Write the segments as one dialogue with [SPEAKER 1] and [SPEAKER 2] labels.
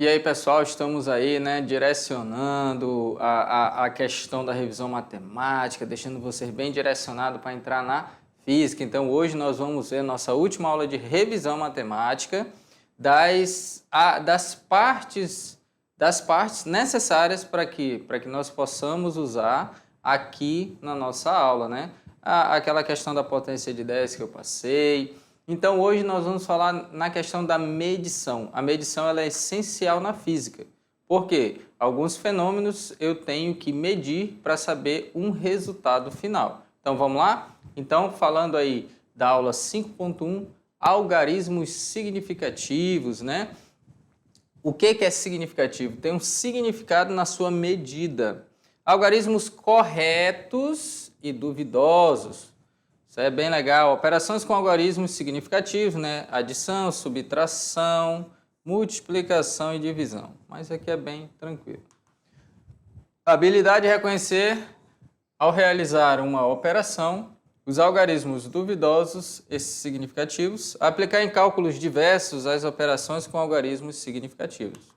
[SPEAKER 1] E aí, pessoal, estamos aí, né, direcionando a questão da revisão matemática, deixando vocês bem direcionados para entrar na física. Então, hoje nós vamos ver nossa última aula de revisão matemática das partes necessárias para que nós possamos usar aqui na nossa aula, né? Aquela questão da potência de 10 que eu passei. Então, hoje nós vamos falar na questão da medição. A medição ela é essencial na física. Por quê? Alguns fenômenos eu tenho que medir para saber um resultado final. Então, vamos lá? Então, falando aí da aula 5.1, algarismos significativos, né? O que é significativo? Tem um significado na sua medida. Algarismos corretos e duvidosos. Isso é bem legal. Operações com algarismos significativos, né? Adição, subtração, multiplicação e divisão. Mas aqui é bem tranquilo. Habilidade de reconhecer, ao realizar uma operação, os algarismos duvidosos e significativos, aplicar em cálculos diversos as operações com algarismos significativos.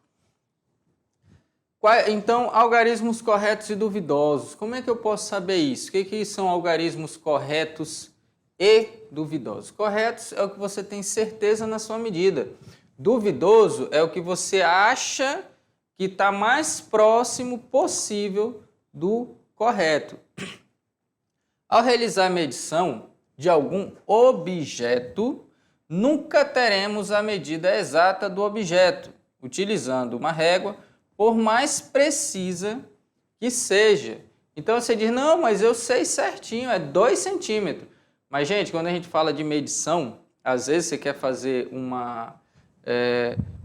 [SPEAKER 1] Então, algarismos corretos e duvidosos. Como é que eu posso saber isso? O que são algarismos corretos e duvidosos? Corretos é o que você tem certeza na sua medida. Duvidoso é o que você acha que está mais próximo possível do correto. Ao realizar a medição de algum objeto, nunca teremos a medida exata do objeto, utilizando uma régua, por mais precisa que seja. Então você diz, não, mas eu sei certinho, é 2 centímetros. Mas, gente, quando a gente fala de medição, às vezes você quer fazer uma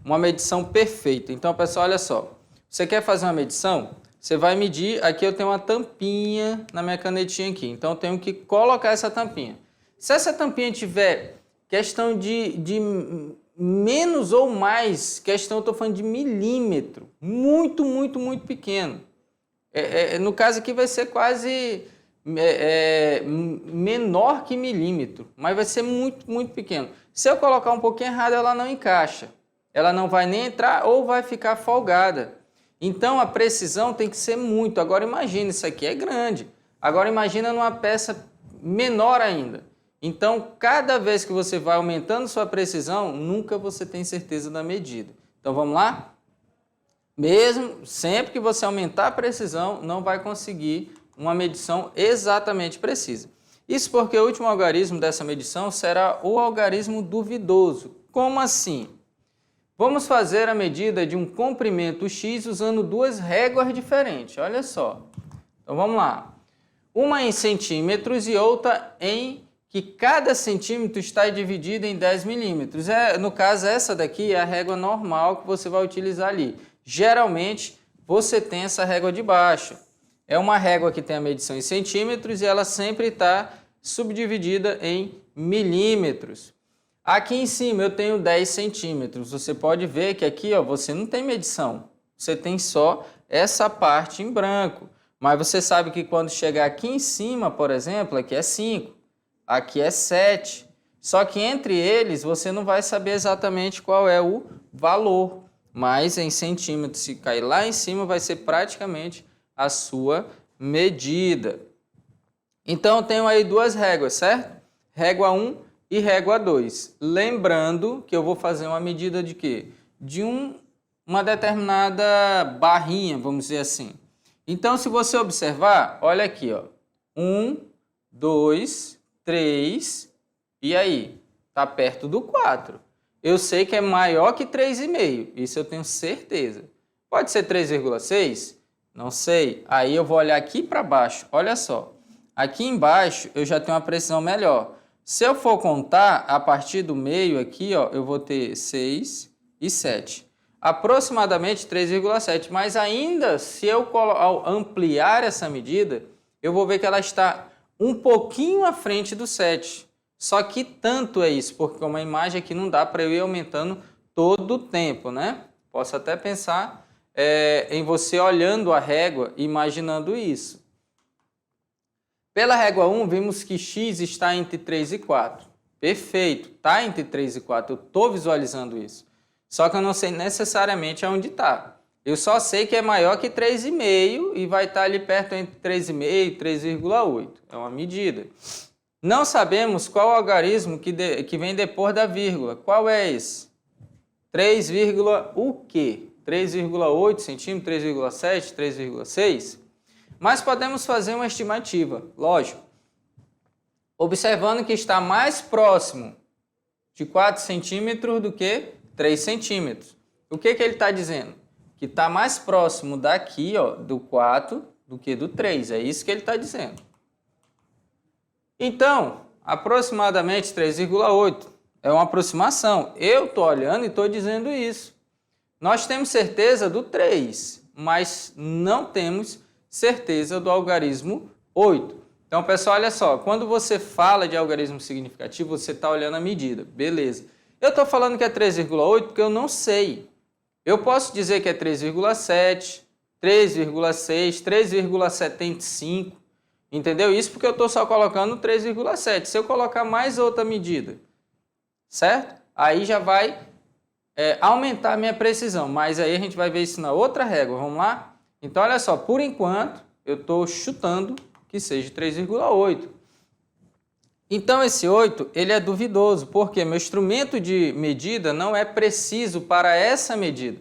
[SPEAKER 1] medição perfeita. Então, pessoal, olha só. Você quer fazer uma medição? Você vai medir, aqui eu tenho uma tampinha na minha canetinha aqui. Então, eu tenho que colocar essa tampinha. Se essa tampinha tiver questão de menos ou mais, questão, eu estou falando de milímetro, muito, muito, muito pequeno. No caso aqui vai ser quase menor que milímetro, mas vai ser muito, muito pequeno. Se eu colocar um pouquinho errado, ela não encaixa. Ela não vai nem entrar ou vai ficar folgada. Então, a precisão tem que ser muito. Agora, imagina, isso aqui é grande. Agora, imagina numa peça menor ainda. Então, cada vez que você vai aumentando sua precisão, nunca você tem certeza da medida. Então, vamos lá? Sempre que você aumentar a precisão, não vai conseguir uma medição exatamente precisa. Isso porque o último algarismo dessa medição será o algarismo duvidoso. Como assim? Vamos fazer a medida de um comprimento X usando 2 réguas diferentes. Olha só. Então, vamos lá. Uma em centímetros e outra em que cada centímetro está dividido em 10 milímetros. No caso, essa daqui é a régua normal que você vai utilizar ali. Geralmente, você tem essa régua de baixo. É uma régua que tem a medição em centímetros e ela sempre está subdividida em milímetros. Aqui em cima eu tenho 10 centímetros. Você pode ver que aqui você não tem medição. Você tem só essa parte em branco. Mas você sabe que quando chegar aqui em cima, por exemplo, aqui é 5. Aqui é 7. Só que entre eles você não vai saber exatamente qual é o valor. Mas em centímetros, se cair lá em cima, vai ser praticamente a sua medida. Então eu tenho aí 2 réguas, certo? Régua 1 e régua 2. Lembrando que eu vou fazer uma medida de quê? De uma determinada barrinha, vamos dizer assim. Então, se você observar, olha aqui, 1, 2, 3, e aí? Está perto do 4. Eu sei que é maior que 3,5, isso eu tenho certeza. Pode ser 3,6? Não sei. Aí eu vou olhar aqui para baixo, olha só. Aqui embaixo eu já tenho uma precisão melhor. Se eu for contar a partir do meio aqui, eu vou ter 6 e 7. Aproximadamente 3,7. Mas ainda, se eu ampliar essa medida, eu vou ver que ela está um pouquinho à frente do 7. Só que tanto é isso, porque uma imagem aqui não dá para eu ir aumentando todo o tempo, né? Posso até pensar em você olhando a régua, imaginando isso. Pela régua 1, vimos que x está entre 3 e 4. Perfeito, está entre 3 e 4, eu estou visualizando isso. Só que eu não sei necessariamente aonde está. Eu só sei que é maior que 3,5 e vai estar ali perto entre 3,5 e 3,8. É uma medida. Não sabemos qual algarismo que vem depois da vírgula. Qual é esse? 3, o quê? 3,8 centímetros, 3,7, 3,6? Mas podemos fazer uma estimativa, lógico. Observando que está mais próximo de 4 centímetros do que 3 centímetros. O que ele está dizendo? Que está mais próximo daqui, ó, do 4 do que do 3. É isso que ele está dizendo. Então, aproximadamente 3,8 é uma aproximação. Eu estou olhando e estou dizendo isso. Nós temos certeza do 3, mas não temos certeza do algarismo 8. Então, pessoal, olha só. Quando você fala de algarismo significativo, você está olhando a medida. Beleza. Eu estou falando que é 3,8 porque eu não sei. Eu posso dizer que é 3,7, 3,6, 3,75. Entendeu? Isso porque eu estou só colocando 3,7. Se eu colocar mais outra medida, certo? Aí já vai aumentar a minha precisão. Mas aí a gente vai ver isso na outra régua. Vamos lá? Então, olha só. Por enquanto, eu estou chutando que seja 3,8. Então, esse 8, ele é duvidoso, porque meu instrumento de medida não é preciso para essa medida.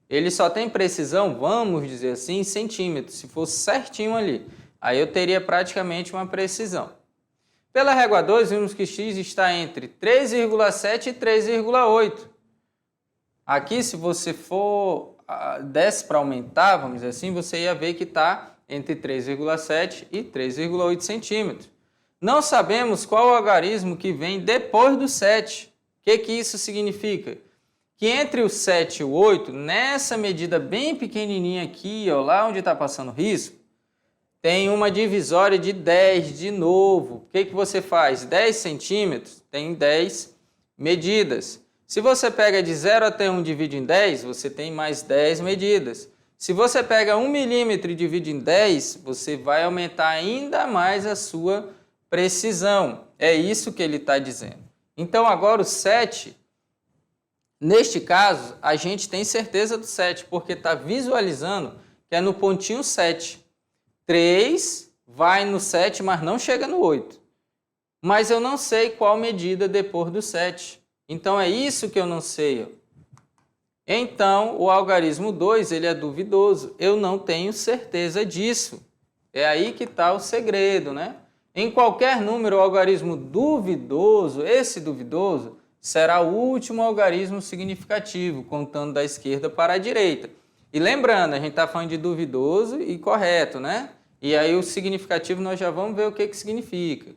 [SPEAKER 1] Ele só tem precisão, vamos dizer assim, em centímetros. Se fosse certinho ali, aí eu teria praticamente uma precisão. Pela régua 2, vimos que x está entre 3,7 e 3,8. Aqui, se você for desce para aumentar, vamos dizer assim, você ia ver que está entre 3,7 e 3,8 centímetros. Não sabemos qual o algarismo que vem depois do 7. O que isso significa? Que entre o 7 e o 8, nessa medida bem pequenininha aqui, ó, lá onde está passando o risco, tem uma divisória de 10 de novo. O que você faz? 10 centímetros tem 10 medidas. Se você pega de 0 até 1 e divide em 10, você tem mais 10 medidas. Se você pega 1 milímetro e divide em 10, você vai aumentar ainda mais a sua precisão. É isso que ele está dizendo. Então, agora o 7, neste caso, a gente tem certeza do 7, porque está visualizando que é no pontinho 7. 3 vai no 7, mas não chega no 8. Mas eu não sei qual medida depois do 7. Então, é isso que eu não sei. Então, o algarismo 2, ele é duvidoso. Eu não tenho certeza disso. É aí que está o segredo, né? Em qualquer número, o algarismo duvidoso, esse duvidoso, será o último algarismo significativo, contando da esquerda para a direita. E lembrando, a gente está falando de duvidoso e correto, né? E aí o significativo nós já vamos ver o que significa.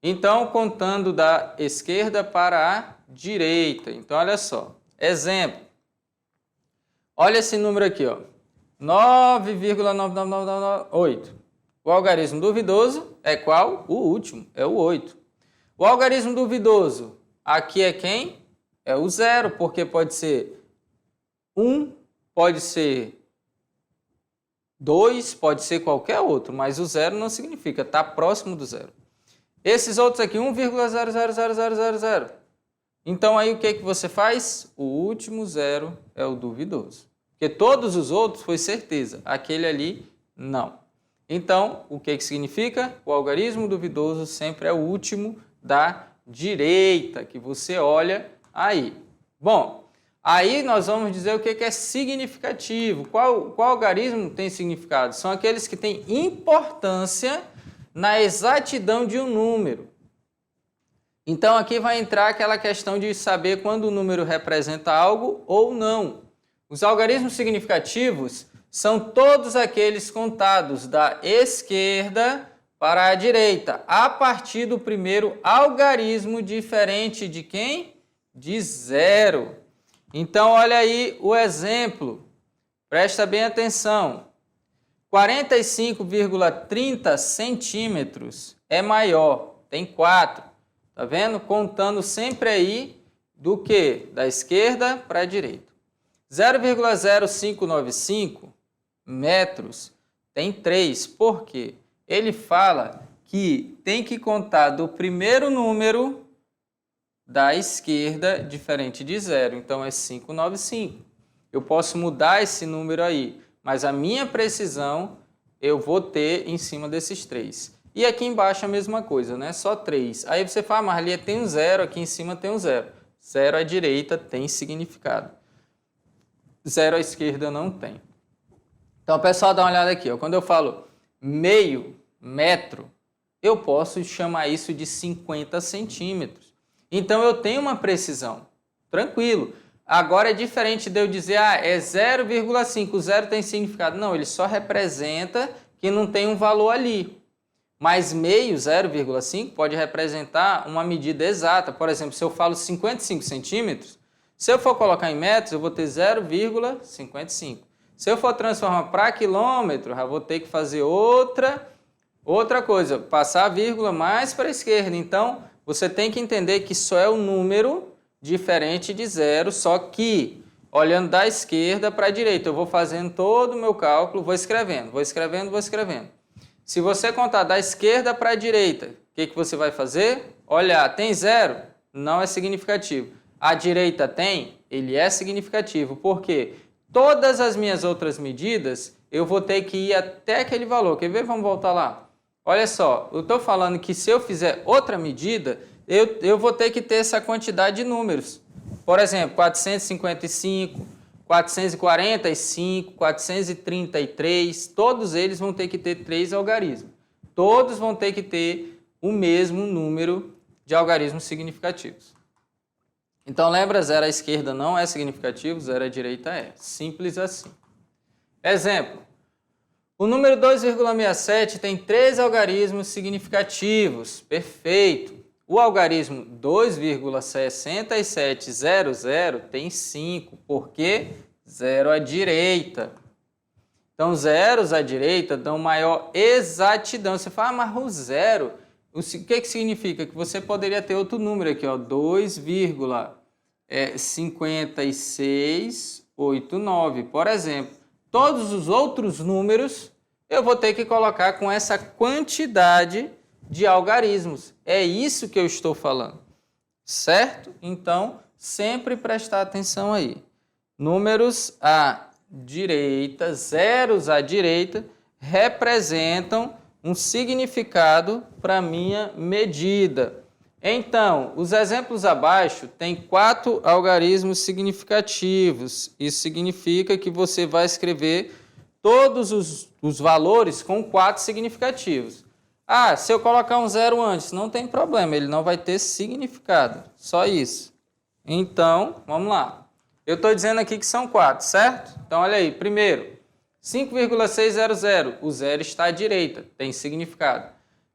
[SPEAKER 1] Então, contando da esquerda para a direita. Então, olha só. Exemplo. Olha esse número aqui, ó. 9,99998. O algarismo duvidoso é qual? O último, é o 8. O algarismo duvidoso, aqui é quem? É o 0, porque pode ser 1, pode ser 2, pode ser qualquer outro, mas o 0 não significa, está próximo do 0. Esses outros aqui, 1,000000. Então, aí o que você faz? O último 0 é o duvidoso. Porque todos os outros foi certeza, aquele ali não. Então, o que significa? O algarismo duvidoso sempre é o último da direita, que você olha aí. Bom, aí nós vamos dizer o que é significativo. Qual algarismo tem significado? São aqueles que têm importância na exatidão de um número. Então, aqui vai entrar aquela questão de saber quando o número representa algo ou não. Os algarismos significativos são todos aqueles contados da esquerda para a direita, a partir do primeiro algarismo diferente de quem? De 0. Então, olha aí o exemplo. Presta bem atenção. 45,30 centímetros é maior, tem 4. Tá vendo? Contando sempre aí do que? Da esquerda para a direita. 0,0595 metros tem 3. Por quê? Ele fala que tem que contar do primeiro número da esquerda diferente de 0. Então, é 595. Eu posso mudar esse número aí, mas a minha precisão eu vou ter em cima desses 3. E aqui embaixo a mesma coisa, né? Só 3. Aí você fala, mas ali tem um 0, aqui em cima tem um 0. 0 à direita tem significado. 0 à esquerda não tem. Então, pessoal, dá uma olhada aqui. Ó. Quando eu falo meio metro, eu posso chamar isso de 50 centímetros. Então, eu tenho uma precisão. Tranquilo. Agora, é diferente de eu dizer, é 0,5. O 0 tem significado. Não, ele só representa que não tem um valor ali. Mas meio, 0,5, pode representar uma medida exata. Por exemplo, se eu falo 55 centímetros, se eu for colocar em metros, eu vou ter 0,55. Se eu for transformar para quilômetro, eu vou ter que fazer outra coisa, passar a vírgula mais para a esquerda. Então, você tem que entender que só é um número diferente de 0, só que olhando da esquerda para a direita. Eu vou fazendo todo o meu cálculo, vou escrevendo. Se você contar da esquerda para a direita, o que você vai fazer? Olhar, tem 0? Não é significativo. A direita tem? Ele é significativo. Por quê? Todas as minhas outras medidas, eu vou ter que ir até aquele valor. Quer ver? Vamos voltar lá. Olha só, eu estou falando que se eu fizer outra medida, eu vou ter que ter essa quantidade de números. Por exemplo, 455, 445, 433, todos eles vão ter que ter 3 algarismos. Todos vão ter que ter o mesmo número de algarismos significativos. Então, lembra, 0 à esquerda não é significativo, 0 à direita é. Simples assim. Exemplo. O número 2,67 tem 3 algarismos significativos. Perfeito. O algarismo 2,6700 tem 5, porque 0 à direita. Então, zeros à direita dão maior exatidão. Você fala, mas o 0, o que significa? Que você poderia ter outro número aqui, 2,5689. Por exemplo, todos os outros números eu vou ter que colocar com essa quantidade de algarismos. É isso que eu estou falando, certo? Então, sempre prestar atenção aí. Números à direita, zeros à direita, representam um significado para a minha medida. Então, os exemplos abaixo têm 4 algarismos significativos. Isso significa que você vai escrever todos os valores com 4 significativos. Se eu colocar um 0 antes, não tem problema, ele não vai ter significado, só isso. Então, vamos lá. Eu estou dizendo aqui que são 4, certo? Então, olha aí, primeiro, 5,600, o 0 está à direita, tem significado.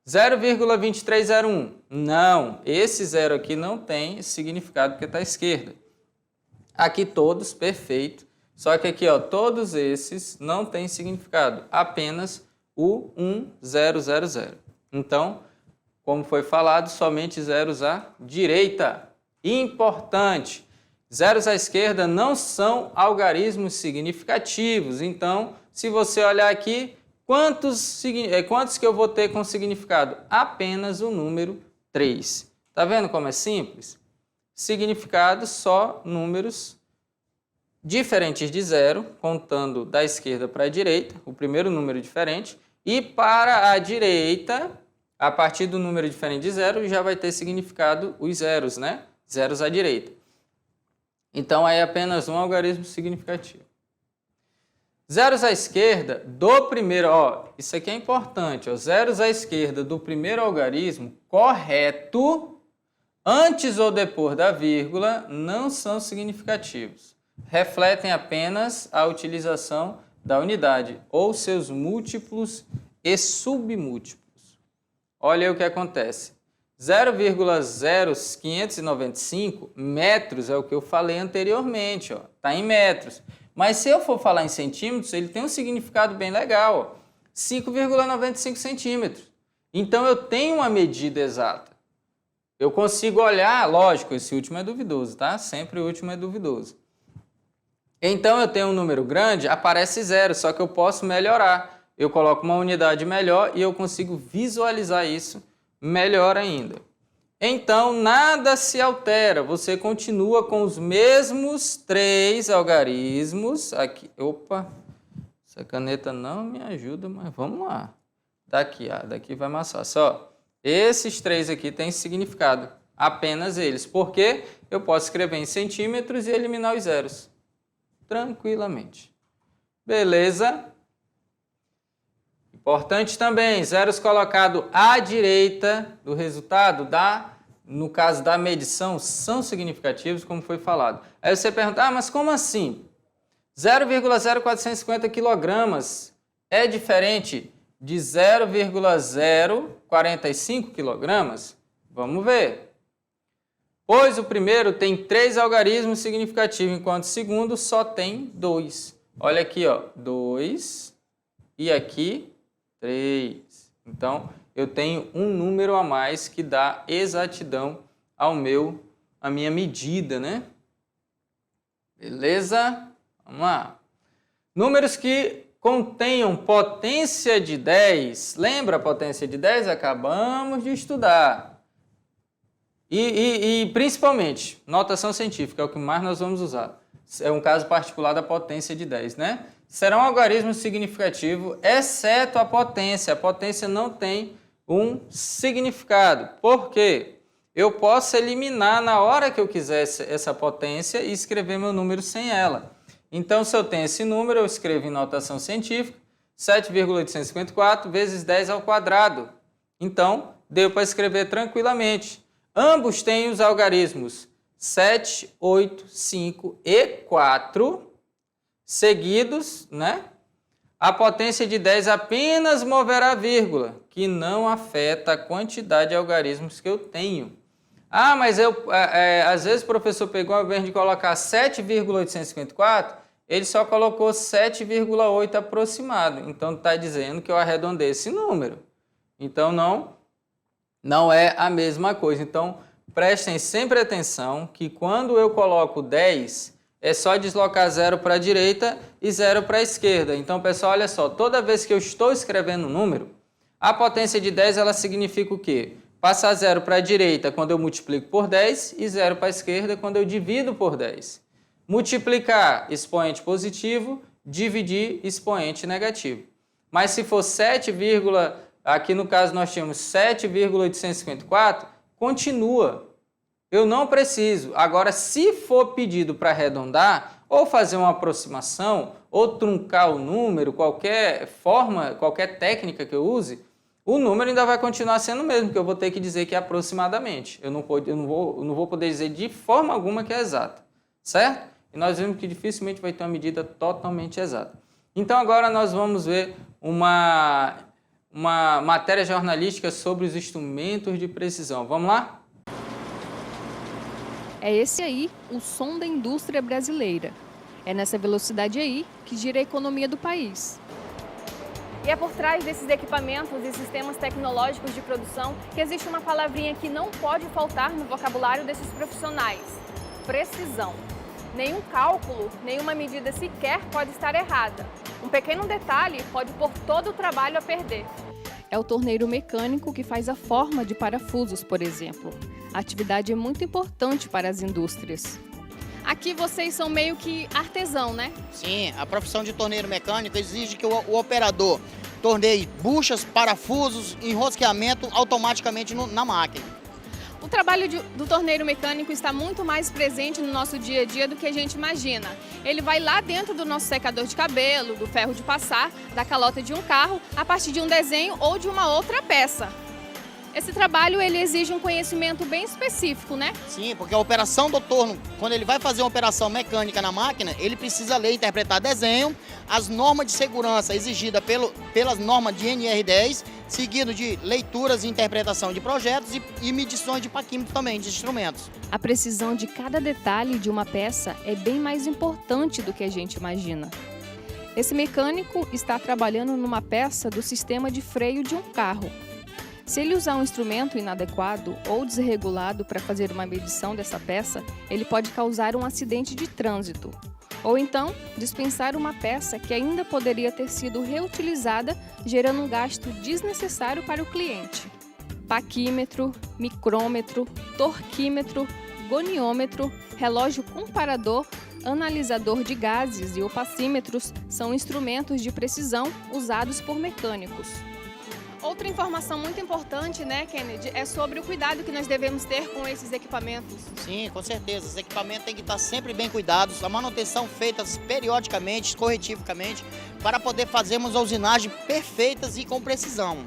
[SPEAKER 1] 0,2301, não, esse 0 aqui não tem significado porque está à esquerda. Aqui todos, perfeito, só que aqui, todos esses não têm significado, apenas o 1000. Então, como foi falado, somente zeros à direita. Importante, zeros à esquerda não são algarismos significativos. Então, se você olhar aqui, quantos que eu vou ter com significado? Apenas o número 3. Tá vendo como é simples? Significado só números diferentes de 0, contando da esquerda para a direita, o primeiro número diferente, e para a direita, a partir do número diferente de 0, já vai ter significado os zeros, né? Zeros à direita. Então, aí é apenas um algarismo significativo. Zeros à esquerda do primeiro, isso aqui é importante, zeros à esquerda do primeiro algarismo correto, antes ou depois da vírgula, não são significativos. Refletem apenas a utilização da unidade, ou seus múltiplos e submúltiplos. Olha aí o que acontece. 0,0595 metros é o que eu falei anteriormente, está em metros. Mas se eu for falar em centímetros, ele tem um significado bem legal, 5,95 centímetros. Então eu tenho uma medida exata. Eu consigo olhar, lógico, esse último é duvidoso, tá? Sempre o último é duvidoso. Então eu tenho um número grande, aparece 0, só que eu posso melhorar. Eu coloco uma unidade melhor e eu consigo visualizar isso melhor ainda. então nada se altera, você continua com os mesmos 3 algarismos. Aqui, opa, essa caneta não me ajuda, mas vamos lá. Daqui vai mais fácil. Ó, esses 3 aqui têm significado, apenas eles, porque eu posso escrever em centímetros e eliminar os zeros, tranquilamente. Beleza? Importante também, zeros colocados à direita do resultado no caso da medição, são significativos, como foi falado. Aí você pergunta, mas como assim? 0,0450 quilogramas é diferente de 0,045 quilogramas? Vamos ver. Pois o primeiro tem 3 algarismos significativos, enquanto o segundo só tem 2. Olha aqui, ó, 2 e aqui 3. Então, eu tenho um número a mais que dá exatidão à minha medida, né? Beleza? Vamos lá. Números que contenham potência de 10. Lembra a potência de 10? Acabamos de estudar. E principalmente, notação científica é o que mais nós vamos usar. É um caso particular da potência de 10, né? Será um algarismo significativo, exceto a potência. A potência não tem um significado. Por quê? Eu posso eliminar na hora que eu quiser essa potência e escrever meu número sem ela. Então, se eu tenho esse número, eu escrevo em notação científica 7,854 vezes 10 ao quadrado. Então, deu para escrever tranquilamente. Ambos têm os algarismos 7, 8, 5 e 4 seguidos, né? A potência de 10 apenas moverá a vírgula, que não afeta a quantidade de algarismos que eu tenho. Ah, mas às vezes o professor pegou, ao invés de colocar 7,854, ele só colocou 7,8 aproximado. Então, está dizendo que eu arredondei esse número. Então, não é a mesma coisa. Então, prestem sempre atenção que quando eu coloco 10, é só deslocar 0 para a direita e 0 para a esquerda. Então, pessoal, olha só, toda vez que eu estou escrevendo um número, a potência de 10 ela significa o quê? Passar 0 para a direita quando eu multiplico por 10 e 0 para a esquerda quando eu divido por 10. Multiplicar expoente positivo, dividir expoente negativo. Mas se for 7, aqui no caso nós tínhamos 7,854, continua. Eu não preciso. Agora, se for pedido para arredondar, ou fazer uma aproximação, ou truncar o número, qualquer forma, qualquer técnica que eu use, o número ainda vai continuar sendo o mesmo, que eu vou ter que dizer que é aproximadamente. Eu não vou poder dizer de forma alguma que é exata, certo? E nós vimos que dificilmente vai ter uma medida totalmente exata. Então, agora nós vamos ver uma matéria jornalística sobre os instrumentos de precisão. Vamos lá?
[SPEAKER 2] É esse aí o som da indústria brasileira. É nessa velocidade aí que gira a economia do país.
[SPEAKER 3] E é por trás desses equipamentos e sistemas tecnológicos de produção que existe uma palavrinha que não pode faltar no vocabulário desses profissionais: precisão. Nenhum cálculo, nenhuma medida sequer pode estar errada. Um pequeno detalhe pode pôr todo o trabalho a perder.
[SPEAKER 2] É o torneiro mecânico que faz a forma de parafusos, por exemplo. A atividade é muito importante para as indústrias.
[SPEAKER 3] Aqui vocês são meio que artesão, né?
[SPEAKER 4] Sim, a profissão de torneiro mecânico exige que o operador torneie buchas, parafusos, enrosqueamento automaticamente na máquina.
[SPEAKER 3] O trabalho do torneiro mecânico está muito mais presente no nosso dia a dia do que a gente imagina. Ele vai lá dentro do nosso secador de cabelo, do ferro de passar, da calota de um carro, a partir de um desenho ou de uma outra peça. Esse trabalho ele exige um conhecimento bem específico, né?
[SPEAKER 4] Sim, porque a operação do torno, quando ele vai fazer uma operação mecânica na máquina, ele precisa ler e interpretar desenho, as normas de segurança exigidas pelas normas de NR10, seguido de leituras e interpretação de projetos e medições de paquímetro também, de instrumentos.
[SPEAKER 2] A precisão de cada detalhe de uma peça é bem mais importante do que a gente imagina. Esse mecânico está trabalhando numa peça do sistema de freio de um carro. Se ele usar um instrumento inadequado ou desregulado para fazer uma medição dessa peça, ele pode causar um acidente de trânsito. Ou então, dispensar uma peça que ainda poderia ter sido reutilizada, gerando um gasto desnecessário para o cliente. paquímetro, micrômetro, torquímetro, goniômetro, relógio comparador, analisador de gases e opacímetros são instrumentos de precisão usados por mecânicos.
[SPEAKER 3] Outra informação muito importante, né, Kennedy, é sobre o cuidado que nós devemos ter com esses equipamentos.
[SPEAKER 4] Sim, com certeza. Os equipamentos têm que estar sempre bem cuidados, a manutenção feita periodicamente, corretivamente, para poder fazermos a usinagem perfeitas e com precisão.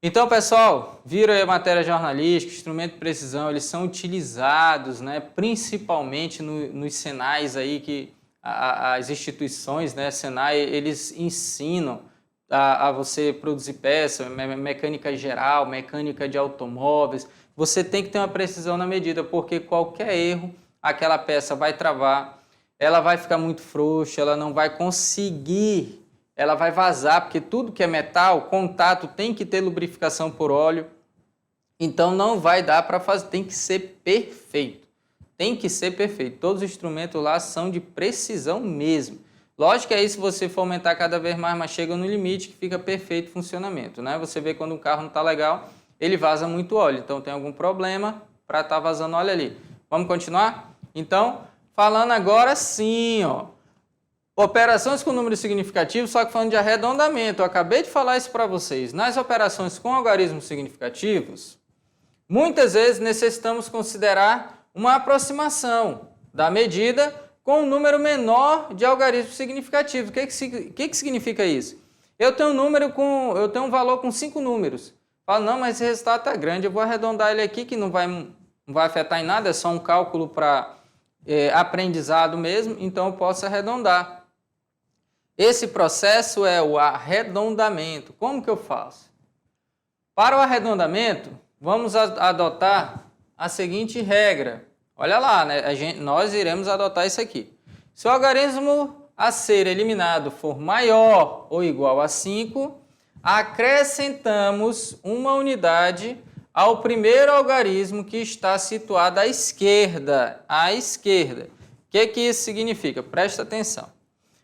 [SPEAKER 1] Então, pessoal, viram aí a matéria jornalística, instrumento de precisão, eles são utilizados, né, principalmente nos Senais aí que as instituições, né, Senai, eles ensinam a você produzir peça, mecânica geral, mecânica de automóveis. Você tem que ter uma precisão na medida, porque qualquer erro, aquela peça vai travar, ela vai ficar muito frouxa, ela não vai conseguir, ela vai vazar, porque tudo que é metal, contato, tem que ter lubrificação por óleo. Então não vai dar para fazer, tem que ser perfeito. Tem que ser perfeito. Todos os instrumentos lá são de precisão mesmo. Lógico que aí se você for aumentar cada vez mais, mas chega no limite que fica perfeito o funcionamento, né? Você vê quando um carro não está legal, ele vaza muito óleo. Então tem algum problema para estar vazando óleo ali. Vamos continuar? Então, falando agora sim, ó. Operações com números significativos, só que falando de arredondamento. Eu acabei de falar isso para vocês. Nas operações com algarismos significativos, muitas vezes necessitamos considerar uma aproximação da medida com um número menor de algarismos significativos. O que significa isso? Eu tenho um valor com 5 números. Falo, não, mas esse resultado está grande, eu vou arredondar ele aqui, que não vai afetar em nada, é só um cálculo para aprendizado mesmo, então eu posso arredondar. Esse processo é o arredondamento. Como que eu faço? Para o arredondamento, vamos adotar a seguinte regra. Olha lá, né? Nós iremos adotar isso aqui. Se o algarismo a ser eliminado for maior ou igual a 5, acrescentamos uma unidade ao primeiro algarismo que está situado à esquerda. À esquerda. O que isso significa? Presta atenção.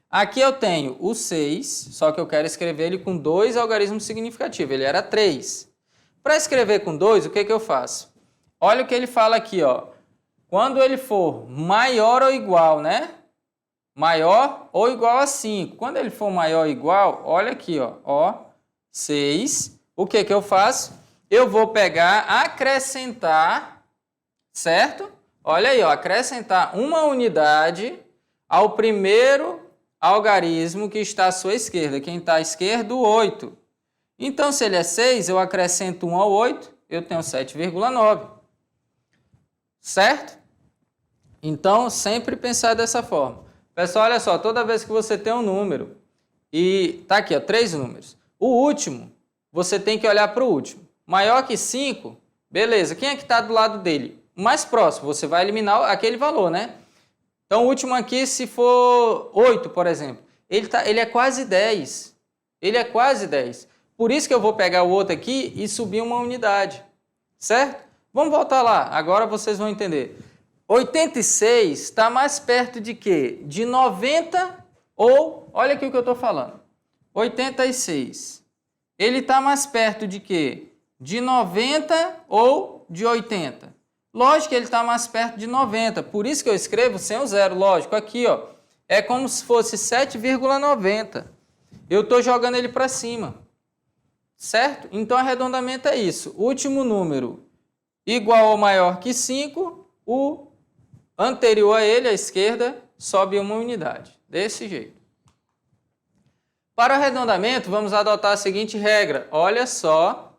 [SPEAKER 1] Aqui eu tenho o 6, só que eu quero escrever ele com 2 algarismos significativos. Ele era 3. Para escrever com 2, o que eu faço? Olha o que ele fala aqui, ó. Quando ele for maior ou igual, né? Maior ou igual a 5. Quando ele for maior ou igual, olha aqui, ó. 6. O que eu faço? Eu vou pegar, acrescentar, certo? Olha aí, ó, acrescentar uma unidade ao primeiro algarismo que está à sua esquerda. Quem está à esquerda, o 8. Então, se ele é 6, eu acrescento 1 ao 8, eu tenho 7,9. Certo? Então, sempre pensar dessa forma. Pessoal, olha só, toda vez que você tem um número, e tá aqui, ó, 3 números. O último, você tem que olhar para o último. Maior que 5, beleza. Quem é que está do lado dele? O mais próximo, você vai eliminar aquele valor, né? Então, o último aqui, se for 8, por exemplo, ele é quase 10. Ele é quase 10. Por isso que eu vou pegar o outro aqui e subir uma unidade. Certo? Vamos voltar lá, agora vocês vão entender. 86 está mais perto de quê? De 90 ou, olha aqui o que eu estou falando, 86. Ele está mais perto de quê? De 90 ou de 80? Lógico que ele está mais perto de 90, por isso que eu escrevo sem o zero, lógico. Aqui, ó, é como se fosse 7,90. Eu estou jogando ele para cima, certo? Então, arredondamento é isso. Último número igual ou maior que 5, o anterior a ele, à esquerda, sobe uma unidade. Desse jeito. Para o arredondamento, vamos adotar a seguinte regra. Olha só,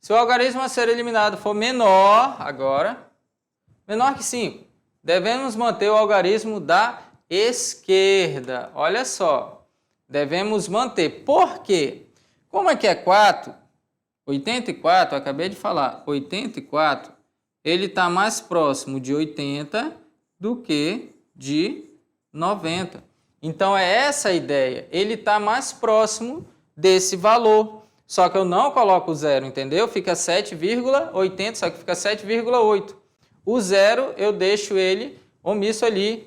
[SPEAKER 1] se o algarismo a ser eliminado for menor, agora, menor que 5, devemos manter o algarismo da esquerda. Olha só, devemos manter. Por quê? Como aqui é 4, 84, eu acabei de falar, 84, ele está mais próximo de 80 do que de 90. Então, é essa a ideia. Ele está mais próximo desse valor. Só que eu não coloco o zero, entendeu? Fica 7,80, só que fica 7,8. O zero, eu deixo ele omisso ali.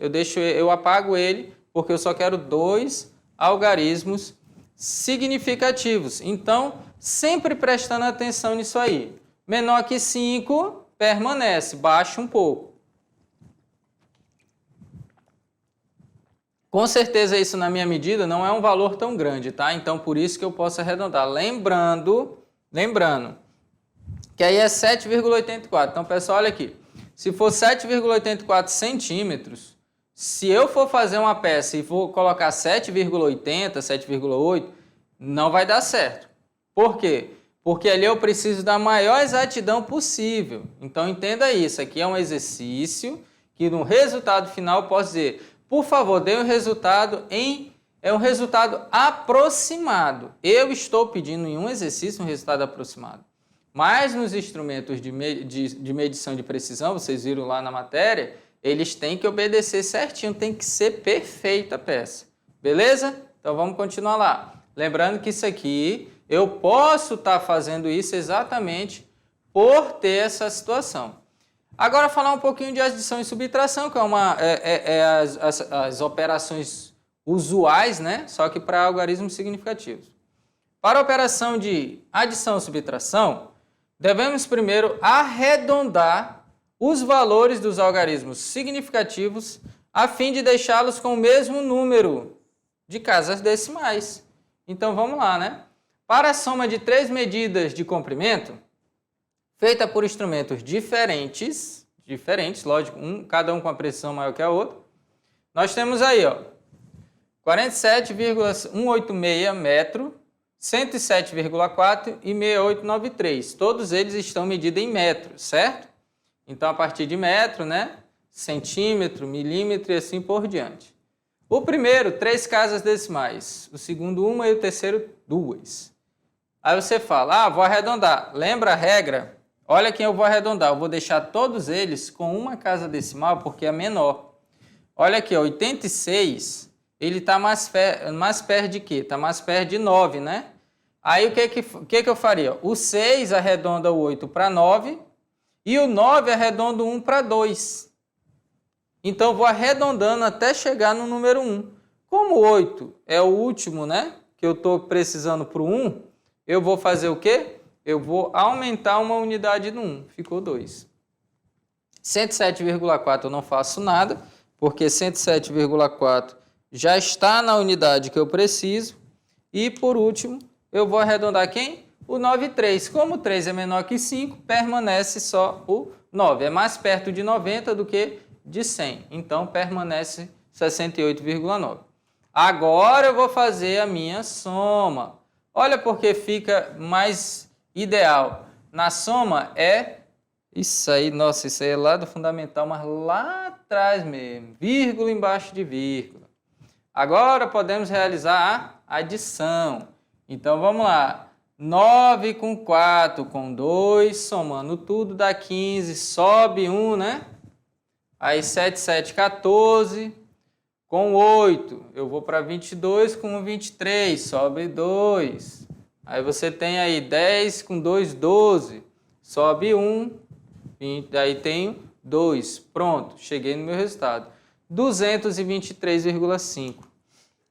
[SPEAKER 1] Eu apago ele, porque eu só quero 2 algarismos significativos. Então, sempre prestando atenção nisso aí. Menor que 5, permanece, baixa um pouco. Com certeza isso na minha medida não é um valor tão grande, tá? Então, por isso que eu posso arredondar. Lembrando que aí é 7,84. Então, pessoal, olha aqui. Se for 7,84 centímetros, se eu for fazer uma peça e for colocar 7,80, 7,8, não vai dar certo. Por quê? Porque ali eu preciso da maior exatidão possível. Então, entenda isso. Aqui é um exercício que no resultado final eu posso dizer, por favor, dê um resultado é um resultado aproximado. Eu estou pedindo em um exercício um resultado aproximado. Mas nos instrumentos de medição de precisão, vocês viram lá na matéria, eles têm que obedecer certinho, tem que ser perfeita a peça. Beleza? Então vamos continuar lá. Lembrando que isso aqui, eu posso estar fazendo isso exatamente por ter essa situação. Agora falar um pouquinho de adição e subtração, que as operações usuais, né? Só que para algarismos significativos. Para a operação de adição e subtração, devemos primeiro arredondar os valores dos algarismos significativos a fim de deixá-los com o mesmo número de casas decimais. Então vamos lá, né? Para a soma de 3 medidas de comprimento, feita por instrumentos diferentes, lógico, cada um com a precisão maior que a outra, nós temos aí, ó, 47,186 metros, 107,4 e 6893. Todos eles estão medidos em metros, certo? Então, a partir de metro, né? Centímetro, milímetro e assim por diante. O primeiro, 3 casas decimais. O segundo, 1 e o terceiro, 2. Aí você fala, vou arredondar. Lembra a regra? Olha quem eu vou arredondar. Eu vou deixar todos eles com uma casa decimal porque é menor. Olha aqui, ó, 86, ele está mais perto de quê? Está mais perto de 9, né? Aí o que eu faria? O 6 arredonda o 8 para 9 e o 9 arredonda o 1 para 2. Então, eu vou arredondando até chegar no número 1. Como o 8 é o último, né? Que eu estou precisando para o 1, eu vou fazer o quê? Eu vou aumentar uma unidade no 1. Ficou 2. 107,4 eu não faço nada, porque 107,4 já está na unidade que eu preciso. E, por último, eu vou arredondar quem? O 9,3. Como 3 é menor que 5, permanece só o 9. É mais perto de 90 do que de 100. Então, permanece 68,9. Agora, eu vou fazer a minha soma. Olha porque fica mais ideal. Na soma é... Isso aí, nossa, isso aí é lá do fundamental, mas lá atrás mesmo. Vírgula embaixo de vírgula. Agora, podemos realizar a adição. Então, vamos lá. 9 com 4 com 2, somando tudo dá 15, sobe 1, né? Aí 7, 7, 14, com 8, eu vou para 22 com 23, sobe 2. Aí você tem aí 10 com 2, 12, sobe 1, 20, aí tenho 2. Pronto, cheguei no meu resultado. 223,5.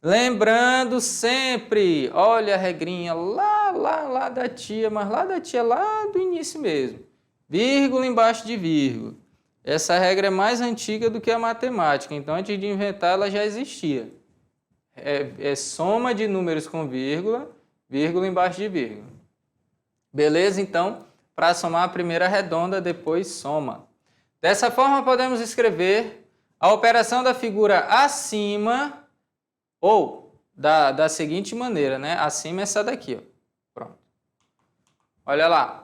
[SPEAKER 1] Lembrando sempre, olha a regrinha lá da tia, mas lá da tia lá do início mesmo. Vírgula embaixo de vírgula. Essa regra é mais antiga do que a matemática, então antes de inventar ela já existia. É soma de números com vírgula, vírgula embaixo de vírgula. Beleza? Então, para somar a primeira redonda, depois soma. Dessa forma, podemos escrever a operação da figura acima ou da seguinte maneira, né? Acima é essa daqui, ó. Pronto. Olha lá.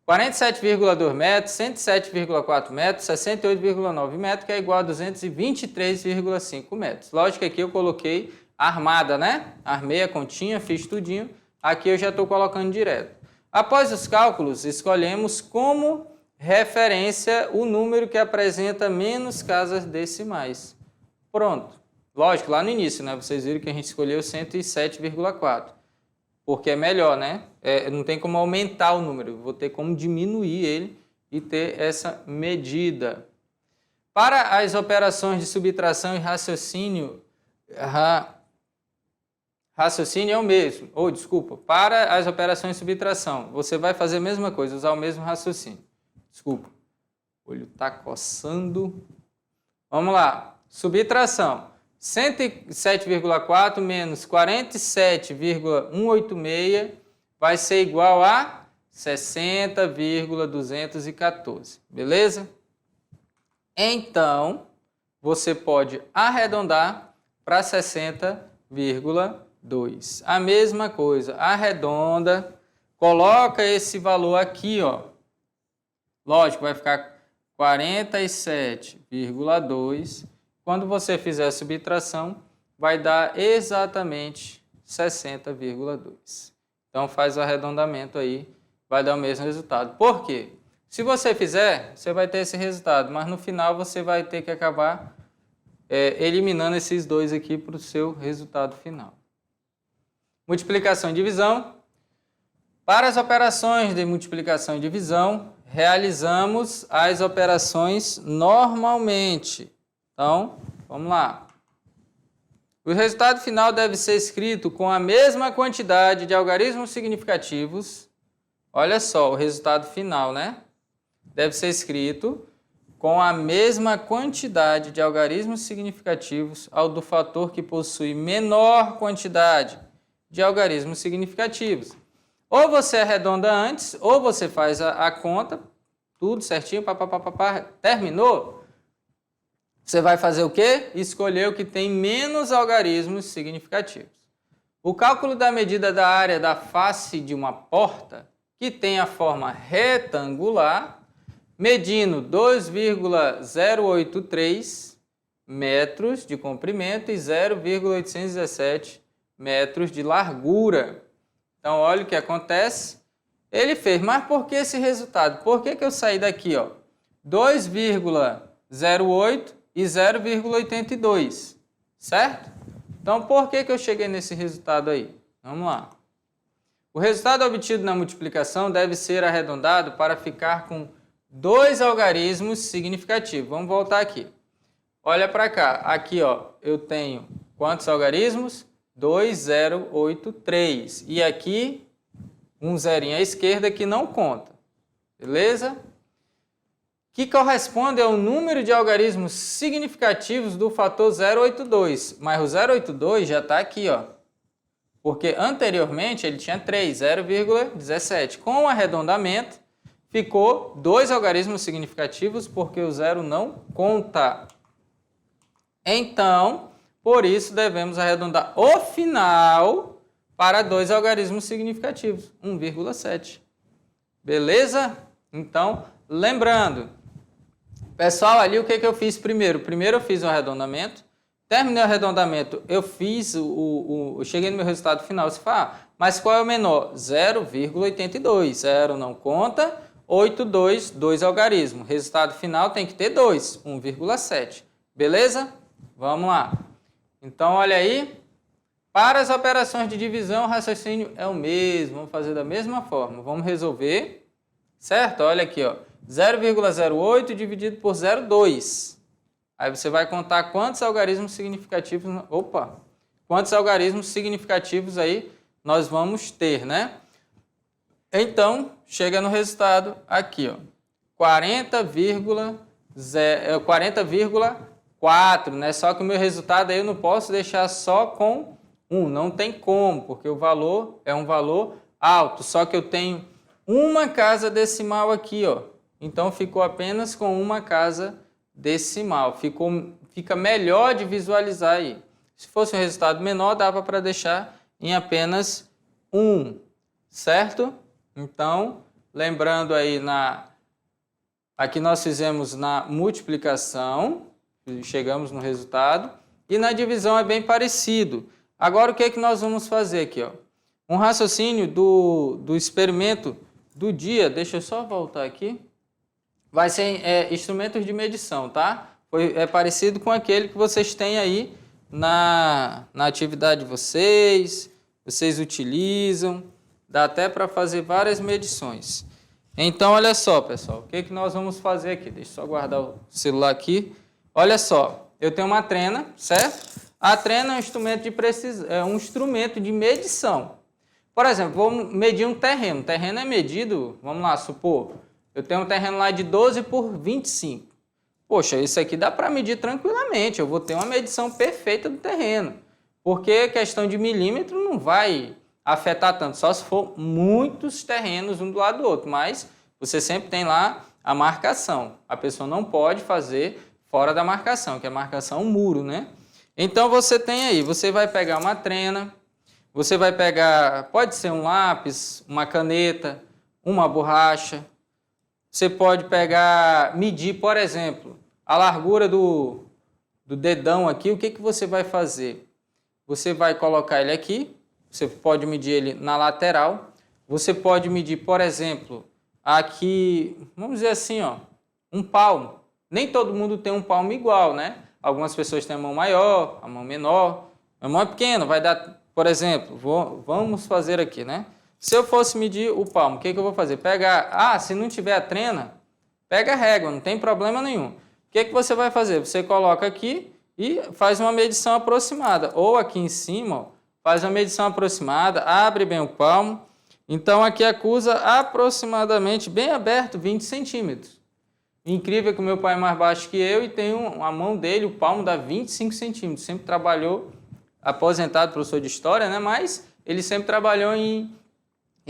[SPEAKER 1] 47,2 metros, 107,4 metros, 68,9 metros, que é igual a 223,5 metros. Lógico que aqui eu coloquei armada, né? Armei a continha, fiz tudinho. Aqui eu já estou colocando direto. Após os cálculos, escolhemos como referência o número que apresenta menos casas decimais. Pronto. Lógico, lá no início, né? Vocês viram que a gente escolheu 107,4. Porque é melhor, né? Não tem como aumentar o número, vou ter como diminuir ele e ter essa medida. Para as operações de subtração e raciocínio é o mesmo. Ou, desculpa, para as operações de subtração, você vai fazer a mesma coisa, usar o mesmo raciocínio. Desculpa, o olho está coçando. Vamos lá. Subtração. 107,4 menos 47,186 vai ser igual a 60,214. Beleza? Então, você pode arredondar para 60,2. A mesma coisa, arredonda, coloca esse valor aqui, ó. Lógico, vai ficar 47,2. Quando você fizer a subtração, vai dar exatamente 60,2. Então, faz o arredondamento aí, vai dar o mesmo resultado. Por quê? Se você fizer, você vai ter esse resultado, mas no final você vai ter que acabar eliminando esses dois aqui para o seu resultado final. Multiplicação e divisão. Para as operações de multiplicação e divisão, realizamos as operações normalmente. Então, vamos lá. O resultado final deve ser escrito com a mesma quantidade de algarismos significativos. Olha só, o resultado final, né? Deve ser escrito com a mesma quantidade de algarismos significativos ao do fator que possui menor quantidade de algarismos significativos. Ou você arredonda antes, ou você faz a conta, tudo certinho, terminou. Você vai fazer o quê? Escolher o que tem menos algarismos significativos. O cálculo da medida da área da face de uma porta, que tem a forma retangular, medindo 2,083 metros de comprimento e 0,817 metros de largura. Então, olha o que acontece. Ele fez, mas por que esse resultado? Por que eu saí daqui, ó? 2,08 e 0,82, certo? Então, por que eu cheguei nesse resultado aí? Vamos lá. O resultado obtido na multiplicação deve ser arredondado para ficar com dois algarismos significativos. Vamos voltar aqui. Olha para cá. Aqui, ó, eu tenho quantos algarismos? 2,083. E aqui, um zerinho à esquerda que não conta. Beleza? Que corresponde ao número de algarismos significativos do fator 0,82. Mas o 0,82 já está aqui, ó. Porque anteriormente ele tinha 3, 0,17. Com o arredondamento, ficou dois algarismos significativos, porque o zero não conta. Então, por isso, devemos arredondar o final para dois algarismos significativos, 1,7. Beleza? Então, lembrando, pessoal, ali o que eu fiz primeiro? Primeiro eu fiz o arredondamento. Terminei o arredondamento, eu fiz eu cheguei no meu resultado final. Você fala, mas qual é o menor? 0,82. 0 não conta, 82, 2 algarismos. Resultado final tem que ter 2, 1,7. Beleza? Vamos lá. Então, olha aí. Para as operações de divisão, o raciocínio é o mesmo. Vamos fazer da mesma forma. Vamos resolver. Certo? Olha aqui, ó. 0,08 dividido por 0,2. Aí você vai contar quantos algarismos significativos... Quantos algarismos significativos aí nós vamos ter, né? Então, chega no resultado aqui, ó. 40,4, né? Só que o meu resultado aí eu não posso deixar só com 1. Não tem como, porque o valor é um valor alto. Só que eu tenho uma casa decimal aqui, ó. Então, ficou apenas com uma casa decimal. Fica melhor de visualizar aí. Se fosse um resultado menor, dava para deixar em apenas 1, certo? Então, lembrando aí, aqui nós fizemos na multiplicação, chegamos no resultado, e na divisão é bem parecido. Agora, o que é que nós vamos fazer aqui, ó? Um raciocínio do experimento do dia, deixa eu só voltar aqui, vai ser instrumentos de medição, tá? É parecido com aquele que vocês têm aí na atividade de vocês utilizam, dá até para fazer várias medições. Então, olha só, pessoal, o que nós vamos fazer aqui? Deixa eu só guardar o celular aqui. Olha só, eu tenho uma trena, certo? A trena é um instrumento de é um instrumento de medição. Por exemplo, vou medir um terreno. O terreno é medido, vamos lá, supor, eu tenho um terreno lá de 12 por 25. Poxa, isso aqui dá para medir tranquilamente, eu vou ter uma medição perfeita do terreno. Porque questão de milímetro não vai afetar tanto, só se for muitos terrenos um do lado do outro. Mas você sempre tem lá a marcação. A pessoa não pode fazer fora da marcação, que é a marcação muro, né? Então você tem aí, você vai pegar uma trena, você vai pegar, pode ser um lápis, uma caneta, uma borracha. Você pode pegar, medir, por exemplo, a largura do dedão aqui. O que você vai fazer? Você vai colocar ele aqui, você pode medir ele na lateral. Você pode medir, por exemplo, aqui, vamos dizer assim, ó, um palmo. Nem todo mundo tem um palmo igual, né? Algumas pessoas têm a mão maior, a mão menor. A mão é pequena, vai dar, por exemplo, vamos fazer aqui, né? Se eu fosse medir o palmo, o que eu vou fazer? Pegar, se não tiver a trena, pega a régua, não tem problema nenhum. O que você vai fazer? Você coloca aqui e faz uma medição aproximada. Ou aqui em cima, ó, faz uma medição aproximada, abre bem o palmo. Então aqui acusa aproximadamente, bem aberto, 20 centímetros. Incrível que o meu pai é mais baixo que eu e tem a mão dele, o palmo dá 25 centímetros. Sempre trabalhou, aposentado, professor de história, né? Mas ele sempre trabalhou em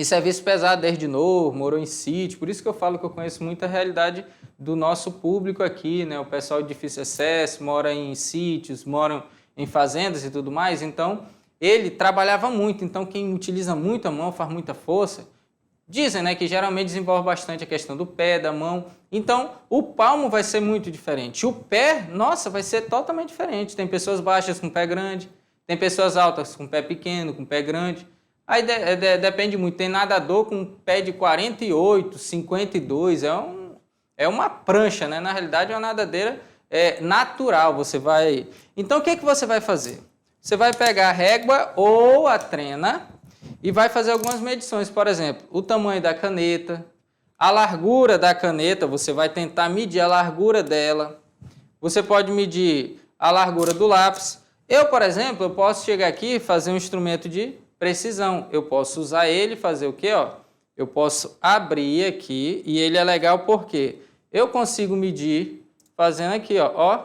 [SPEAKER 1] serviço pesado desde novo, morou em sítio. Por isso que eu falo que eu conheço muita realidade do nosso público aqui, né? O pessoal de difícil acesso, mora em sítios, moram em fazendas e tudo mais. Então, ele trabalhava muito. Então, quem utiliza muito a mão, faz muita força, dizem, né, que geralmente desenvolve bastante a questão do pé, da mão. Então, o palmo vai ser muito diferente. O pé, nossa, vai ser totalmente diferente. Tem pessoas baixas com pé grande, tem pessoas altas com pé pequeno, com pé grande. Aí depende muito. Tem nadador com pé de 48, 52. É uma prancha, né? Na realidade, é uma nadadeira natural. Você vai... Então, o que você vai fazer? Você vai pegar a régua ou a trena e vai fazer algumas medições. Por exemplo, o tamanho da caneta, a largura da caneta, você vai tentar medir a largura dela. Você pode medir a largura do lápis. Eu, por exemplo, eu posso chegar aqui e fazer um instrumento de precisão. Eu posso usar ele e fazer o quê? Ó? Eu posso abrir aqui e ele é legal porque eu consigo medir fazendo aqui, ó,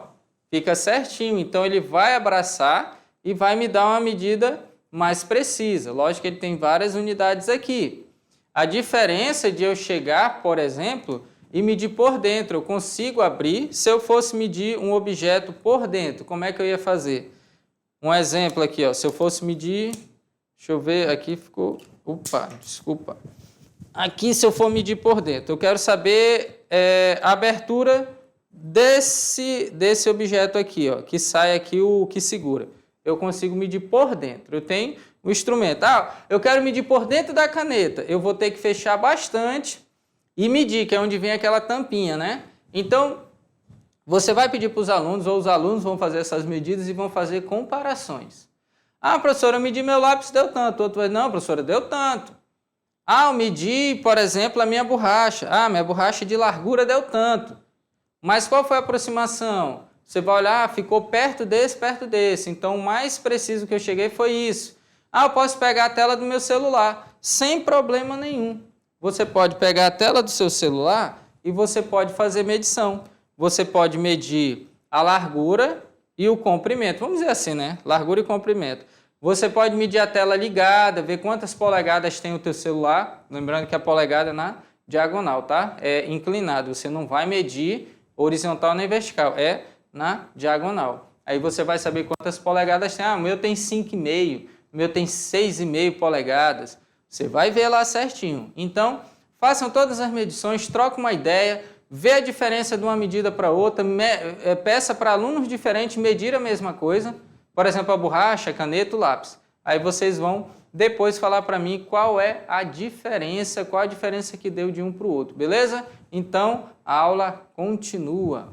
[SPEAKER 1] fica certinho. Então ele vai abraçar e vai me dar uma medida mais precisa. Lógico que ele tem várias unidades aqui. A diferença de eu chegar, por exemplo, e medir por dentro, eu consigo abrir. Se eu fosse medir um objeto por dentro, como é que eu ia fazer? Um exemplo aqui, ó, se eu fosse medir, deixa eu ver, aqui ficou, desculpa. Aqui, se eu for medir por dentro, eu quero saber a abertura desse objeto aqui, ó, que sai aqui o que segura. Eu consigo medir por dentro. Eu tenho o instrumento. Eu quero medir por dentro da caneta. Eu vou ter que fechar bastante e medir, que é onde vem aquela tampinha, né? Então, você vai pedir para os alunos, ou os alunos vão fazer essas medidas e vão fazer comparações. Professora, eu medi meu lápis, deu tanto. Outro vai, não, professora, deu tanto. Eu medi, por exemplo, a minha borracha. Minha borracha de largura deu tanto. Mas qual foi a aproximação? Você vai olhar, ficou perto desse. Então, o mais preciso que eu cheguei foi isso. Eu posso pegar a tela do meu celular, sem problema nenhum. Você pode pegar a tela do seu celular e você pode fazer medição. Você pode medir a largura e o comprimento. Vamos dizer assim, né? Largura e comprimento. Você pode medir a tela ligada, ver quantas polegadas tem o teu celular. Lembrando que a polegada é na diagonal, tá? É inclinado. Você não vai medir horizontal nem vertical. É na diagonal. Aí você vai saber quantas polegadas tem. O meu tem 5,5, o meu tem 6,5 polegadas. Você vai ver lá certinho. Então, façam todas as medições, troquem uma ideia, vê a diferença de uma medida para outra, peça para alunos diferentes medir a mesma coisa. Por exemplo, a borracha, a caneta, o lápis. Aí vocês vão depois falar para mim qual é a diferença, qual a diferença que deu de um para o outro, beleza? Então, a aula continua.